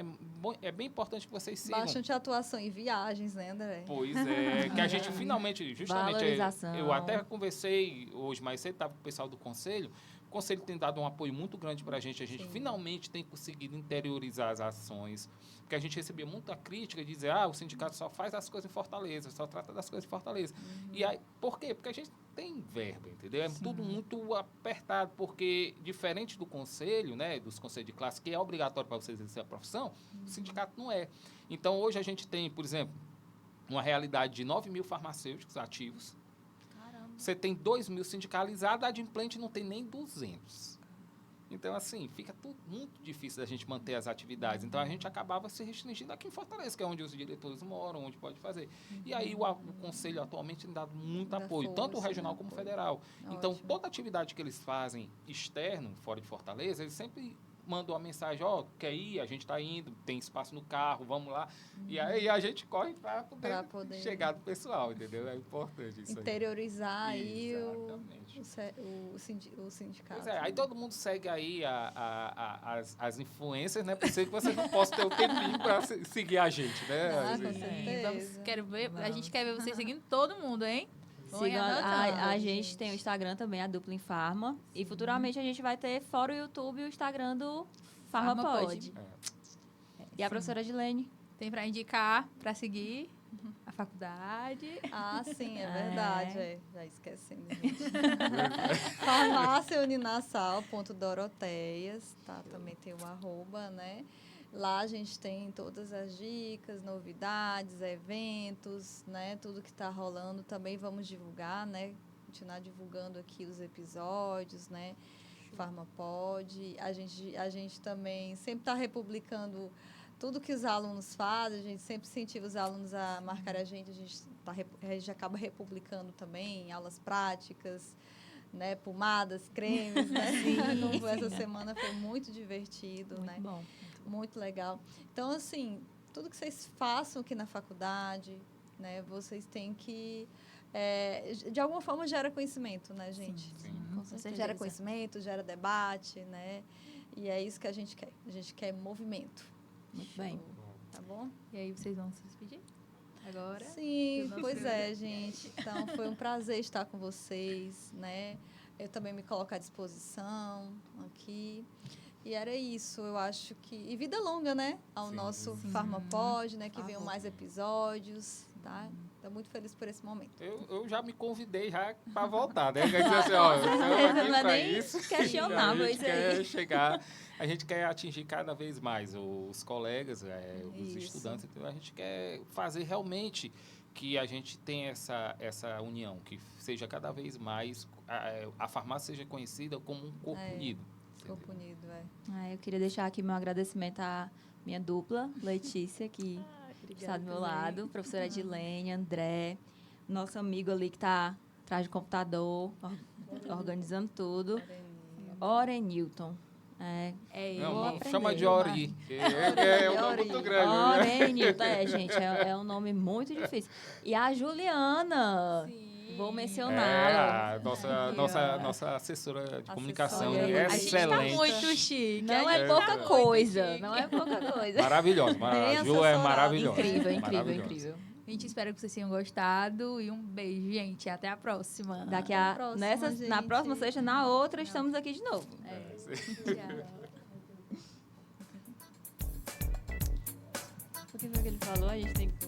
é bem importante que vocês sigam. Bastante atuação em viagens, né, André? Pois é, que a gente finalmente, justamente, Valorização. eu até conversei hoje mais cedo, estava com o pessoal do Conselho, o Conselho tem dado um apoio muito grande para a gente Sim. finalmente tem conseguido interiorizar as ações, porque a gente recebia muita crítica de dizer, o sindicato só faz as coisas em Fortaleza, só trata das coisas em Fortaleza. E aí, por quê? Porque a gente tem verba, entendeu? É tudo muito apertado, porque diferente do conselho, né, dos conselhos de classe, que é obrigatório para você exercer a profissão, o sindicato não é. Então, hoje a gente tem, por exemplo, uma realidade de 9 mil farmacêuticos ativos. Caramba. Você tem 2 mil sindicalizados, a adimplente não tem nem 200. Então, assim, fica tudo muito difícil da gente manter as atividades. Então, a gente acabava se restringindo aqui em Fortaleza, que é onde os diretores moram, onde pode fazer. E aí, o Conselho atualmente tem dado muito Dá apoio, força, tanto o regional dá como o apoio. federal. Então, Ótimo. toda atividade que eles fazem externo, fora de Fortaleza, eles sempre mandam uma mensagem, quer ir? A gente está indo, tem espaço no carro, vamos lá. E aí, a gente corre para poder chegar do pessoal, entendeu? É importante isso aí. Interiorizar aí Exatamente. o sindicato. Pois é, aí todo mundo segue aí as influências, né? Por ser que você não possa ter o tempinho para seguir a gente, né? Ah, com Às vezes. certeza. Quero ver, a gente quer ver vocês seguindo todo mundo, hein? Vão Sigam anotando. a gente tem o Instagram também, a Dupla em Farma. E futuramente a gente vai ter, fora o YouTube, o Instagram do FarmaPod. E a professora Edilene. Tem para indicar, para seguir a faculdade. Ah, sim, é verdade. Já esquecendo, gente. Farmácia Uninassal, Doroteias, tá? Também tem o @, né? Lá a gente tem todas as dicas, novidades, eventos, né? Tudo que está rolando. Também vamos divulgar, né? Continuar divulgando aqui os episódios, né? FarmaPod. A gente também sempre está republicando tudo que os alunos fazem. A gente sempre incentiva os alunos a marcar a gente. A gente acaba republicando também aulas práticas, né? Pomadas, cremes, né? Como essa semana foi muito divertido, Muito né? bom. Muito legal. Então, assim, tudo que vocês façam aqui na faculdade, né? Vocês têm que... de alguma forma, gera conhecimento, né, gente? Sim. Você gera conhecimento, gera debate, né? E é isso que a gente quer. A gente quer movimento. Muito bem. Tá bom? E aí vocês vão se despedir agora? Sim, Do pois nosso é, gente. Então, foi um prazer estar com vocês, né? Eu também me coloco à disposição aqui. E era isso, eu acho que... E vida longa, né? Ao nosso FarmaPod, né? Que venham mais episódios, tá? Estou muito feliz por esse momento. Eu já me convidei já para voltar, né? Quer dizer assim, estamos aqui não é para nem isso. questionável A gente isso aí. quer chegar, a gente quer atingir cada vez mais os colegas, os Isso. estudantes. Então, a gente quer fazer realmente que a gente tenha essa união, que seja cada vez mais, a farmácia seja conhecida como um corpo unido. Corpo unido, Eu queria deixar aqui meu agradecimento à minha dupla, Letícia, que está do meu lado, professora Edilene, André, nosso amigo ali que está atrás do computador, organizando tudo, Orenilton. Não, chama de Ori, que é um nome muito grande. Orenilton, gente, é um nome muito difícil. E a Juliana... Vou mencioná-la. Nossa assessora de comunicação, Olha, A gente tá excelente. muito chique. Não a é gente pouca tá muito coisa, chique. não é pouca coisa. Maravilhosa, a Ju é maravilhosa. Incrível, Maravilhosa. incrível. A gente espera que vocês tenham gostado. E um beijo, gente. Até a próxima. Daqui Até a a próxima, na gente. próxima sexta, na outra, estamos aqui de novo. Tchau. O que foi que ele falou? A gente tem que